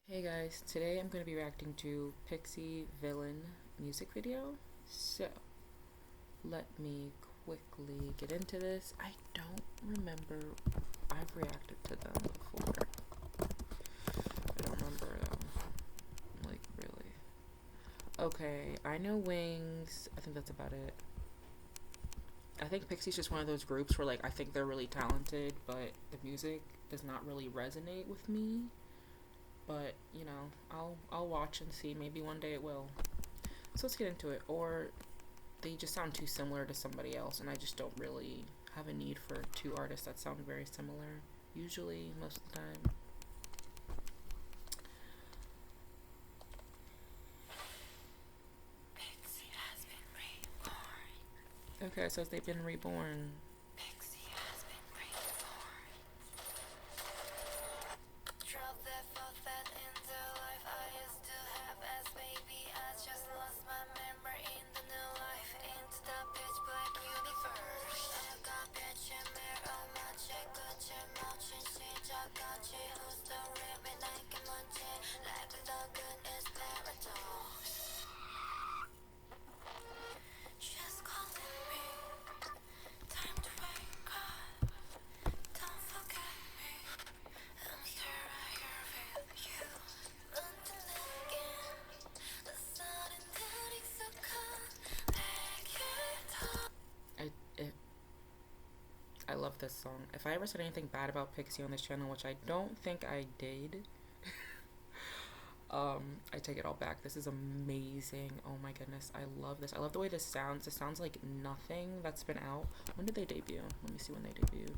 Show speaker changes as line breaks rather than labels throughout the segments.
Hey guys, today I'm going to be reacting to PIXY Villain music video. So, let me quickly get into this. I don't remember I've reacted to them before. I don't remember them. Like, really. Okay, I know Wings. I think that's about it. I think PIXY's just one of those groups where, like, I think they're really talented, but the music does not really resonate with me. But you know, I'll watch and see. Maybe one day it will. So let's get into it. Or they just sound too similar to somebody else, and I just don't really have a need for two artists that sound very similar. Usually, most of the time. Okay, it says they've been reborn. I, it, I love this song. If I ever said anything bad about PIXY on this channel, which I don't think I did, I take it all back. This is amazing. Oh my goodness, I love this. I love the way this sounds. It sounds like nothing that's been out. When did they debut? Let me see when they debuted.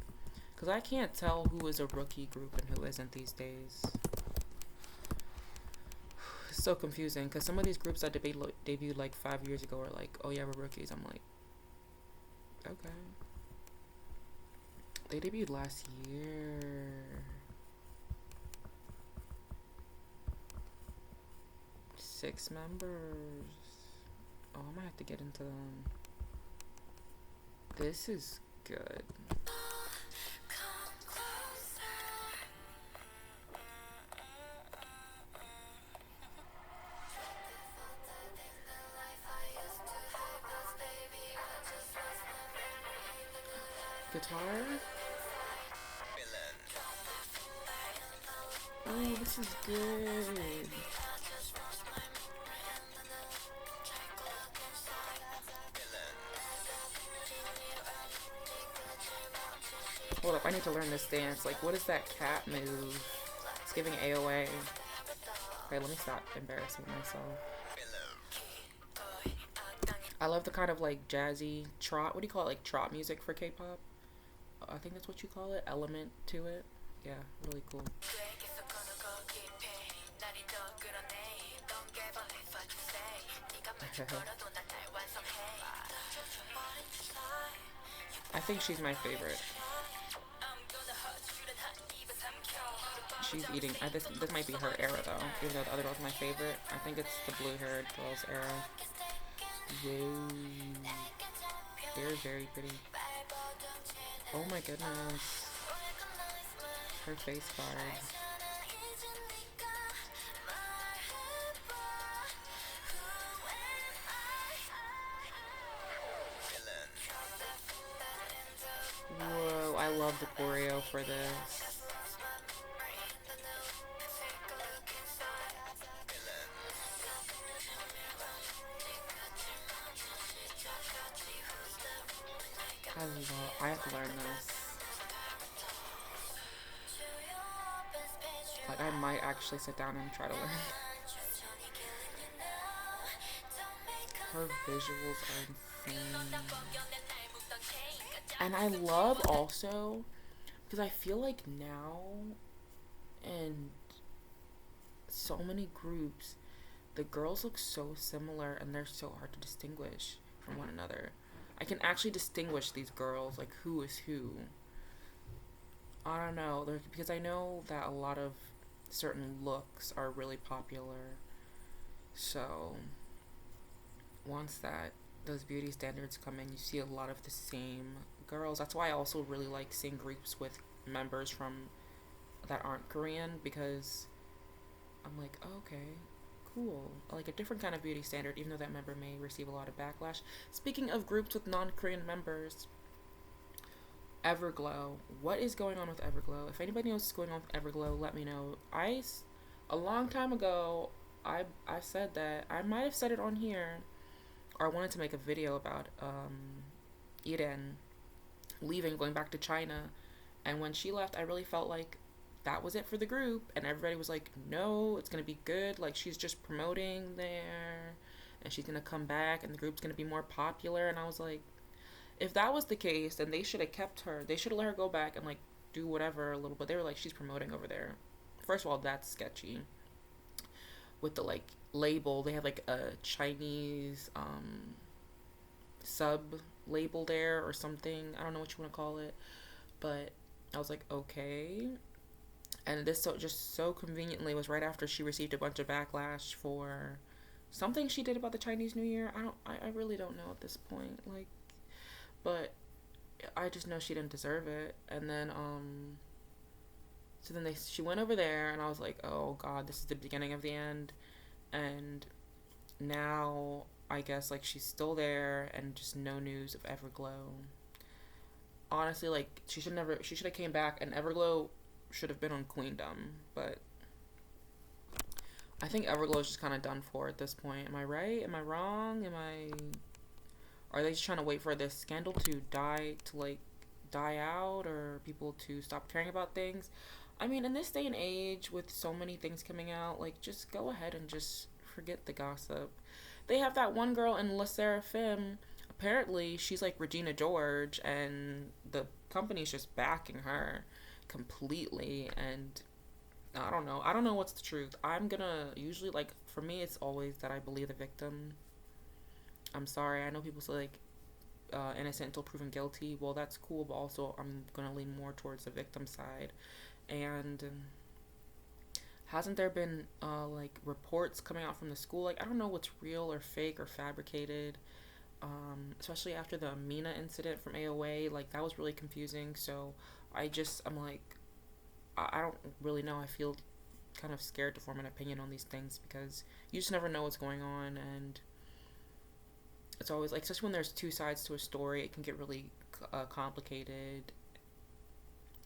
Because I can't tell who is a rookie group and who isn't these days. It's so confusing because some of these groups that debuted like 5 years ago are like, oh yeah, we're rookies. I'm like, okay. They debuted last year. 6 members. Oh, I might have to get into them. This is good. Guitar? Oh, this is good. Hold up, I need to learn this dance. Like, what is that cat move? It's giving AOA. Okay, let me stop embarrassing myself. I love the kind of like jazzy trot. What do you call it? Like trot music for K-pop? I think that's what you call it. Element to it. Yeah, really cool. I think she's my favorite. She's eating. This might be her era though. Even though the other girl's my favorite, I think it's the blue-haired girl's era. Yay! They're very pretty. Oh my goodness. Her face card. Whoa! I love the choreo for this. I have to learn this. Like, I might actually sit down and try to learn. Her visuals are insane. And I love also, because I feel like now, in so many groups, the girls look so similar and they're so hard to distinguish from one another. I can actually distinguish these girls, like who is who. I don't know, because I know that a lot of certain looks are really popular. So once those beauty standards come in, you see a lot of the same girls. That's why I also really like seeing groups with members from that aren't Korean, because I'm like, oh, okay, cool. Like a different kind of beauty standard, even though that member may receive a lot of backlash. Speaking of groups with non-Korean members, Everglow. What is going on with Everglow? If anybody knows what's going on with Everglow, let me know. A long time ago, I said that, I might have said it on here, or I wanted to make a video about Iren leaving, going back to China. And when she left, I really felt like that was it for the group. And everybody was like, no, it's going to be good. Like, she's just promoting there. And she's going to come back. And the group's going to be more popular. And I was like, if that was the case, then they should have kept her. They should have let her go back and, like, do whatever a little bit. They were like, she's promoting over there. First of all, that's sketchy. With the, like, label. They have, like, a Chinese, sub label there or something. I don't know what you want to call it. But I was like, okay. And this just so conveniently was right after she received a bunch of backlash for something she did about the Chinese New Year. I really don't know at this point. Like, but I just know she didn't deserve it. And then so then she went over there, and I was like, oh god, this is the beginning of the end. And now I guess, like, she's still there, and just no news of Everglow. Honestly, like, she should have came back, and Everglow should have been on Queendom, but I think Everglow is just kind of done for at this point. Am I right? Am I wrong? Are they just trying to wait for this scandal to die out, or people to stop caring about things? I mean, in this day and age, with so many things coming out, like, just go ahead and just forget the gossip. They have that one girl in La Seraphim. Apparently, she's like Regina George, and the company's just backing her completely. And I don't know. I don't know what's the truth. I'm gonna usually, like, for me, it's always that I believe the victim. I'm sorry. I know people say, like, innocent until proven guilty. Well, that's cool, but also I'm gonna lean more towards the victim side. And hasn't there been like reports coming out from the school? Like, I don't know what's real or fake or fabricated. Especially after the Mina incident from AOA, like, that was really confusing. So I'm like, I don't really know. I feel kind of scared to form an opinion on these things, because you just never know what's going on. And it's always like, especially when there's two sides to a story, it can get really complicated.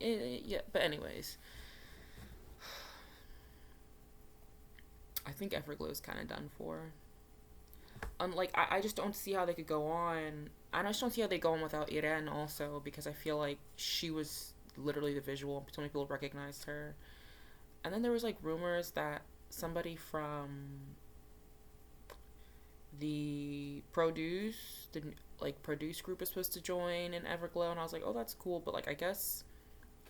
Yeah, but anyways, I think Everglow is kind of done for. Like, I just don't see how they could go on. I just don't see how they go on without Iren also, because I feel like she was literally the visual. So many people recognized her. And then there was, like, rumors that somebody from the Produce group is supposed to join in Everglow, and I was like, oh, that's cool, but, like, I guess,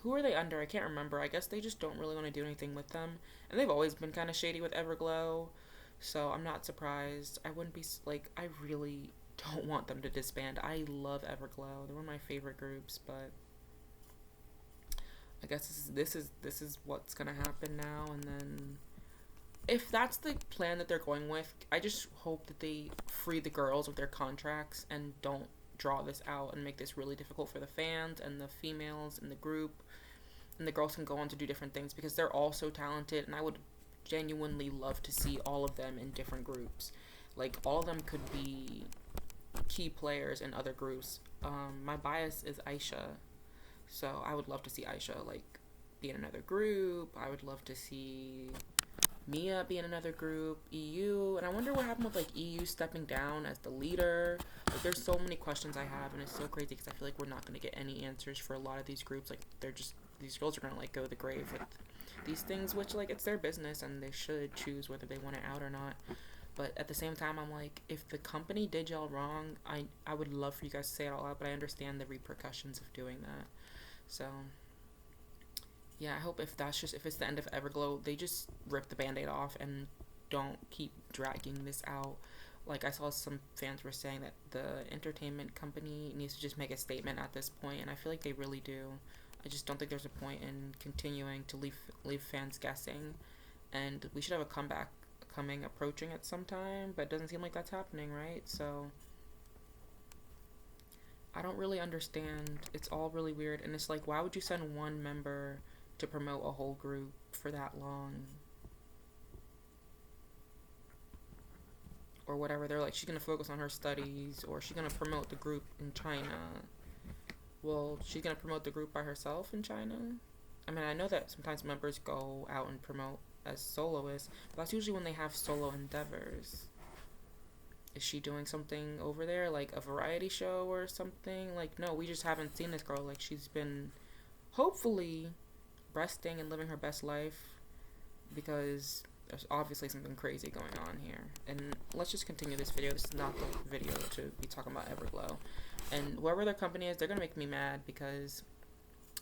who are they under? I can't remember. I guess they just don't really want to do anything with them, and they've always been kind of shady with Everglow, so I'm not surprised. I wouldn't be, like, I really don't want them to disband. I love Everglow. They're one of my favorite groups, but I guess this is what's gonna happen now. And then, if that's the plan that they're going with, I just hope that they free the girls of their contracts and don't draw this out and make this really difficult for the fans and the females in the group, and the girls can go on to do different things, because they're all so talented, and I would genuinely love to see all of them in different groups. Like, all of them could be key players in other groups. My bias is Aisha, so I would love to see Aisha, like, be in another group. I would love to see Mia be in another group, EU, and I wonder what happened with, like, EU stepping down as the leader. Like, there's so many questions I have, and it's so crazy, because I feel like we're not going to get any answers for a lot of these groups. Like, these girls are going to, like, go to the grave with these things, which, like, it's their business, and they should choose whether they want it out or not. But at the same time, I'm like, if the company did y'all wrong, I would love for you guys to say it all out, but I understand the repercussions of doing that. So yeah, I hope if it's the end of Everglow, they just rip the Band-Aid off and don't keep dragging this out. Like, I saw some fans were saying that the entertainment company needs to just make a statement at this point, and I feel like they really do. I just don't think there's a point in continuing to leave fans guessing, and we should have a comeback approaching at some time, but it doesn't seem like that's happening, right? So I don't really understand. It's all really weird, and it's like, why would you send one member to promote a whole group for that long? or whatever. They're like, she's gonna focus on her studies, or she's gonna promote the group in China. Well, she's gonna promote the group by herself in China. I mean, I know that sometimes members go out and promote as soloists, but that's usually when they have solo endeavors. Is she doing something over there, like a variety show or something? Like, no, we just haven't seen this girl. Like, she's been hopefully resting and living her best life, because there's obviously something crazy going on here. And let's just continue this video. This is not the video to be talking about Everglow. And whoever their company is, they're gonna make me mad, because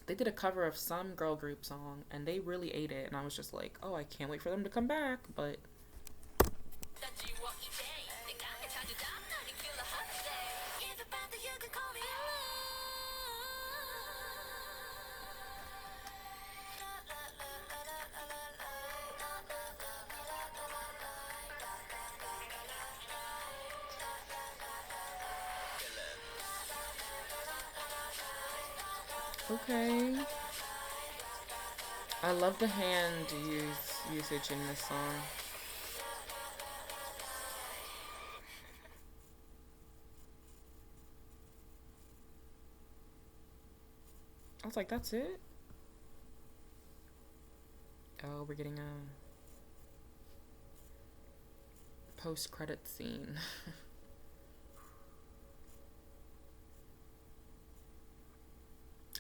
they did a cover of some girl group song and they really ate it, and I was just like, oh, I can't wait for them to come back. But okay, I love the hand usage in this song. I was like, that's it? Oh, we're getting a post-credit scene.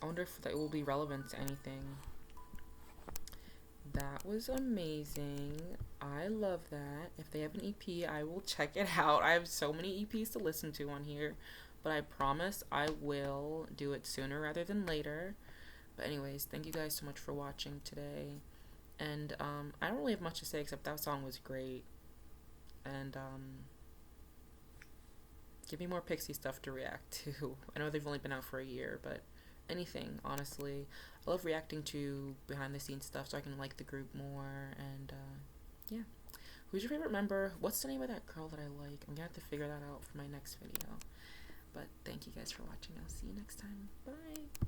I wonder if that will be relevant to anything. That was amazing. I love that. If they have an EP, I will check it out. I have so many EPs to listen to on here, but I promise I will do it sooner rather than later. But anyways, thank you guys so much for watching today. And I don't really have much to say except that song was great. And give me more PIXY stuff to react to. I know they've only been out for a year, but anything, honestly. I love reacting to behind the scenes stuff so I can like the group more. And yeah. Who's your favorite member? What's the name of that girl that I like? I'm gonna have to figure that out for my next video. But thank you guys for watching. I'll see you next time. Bye.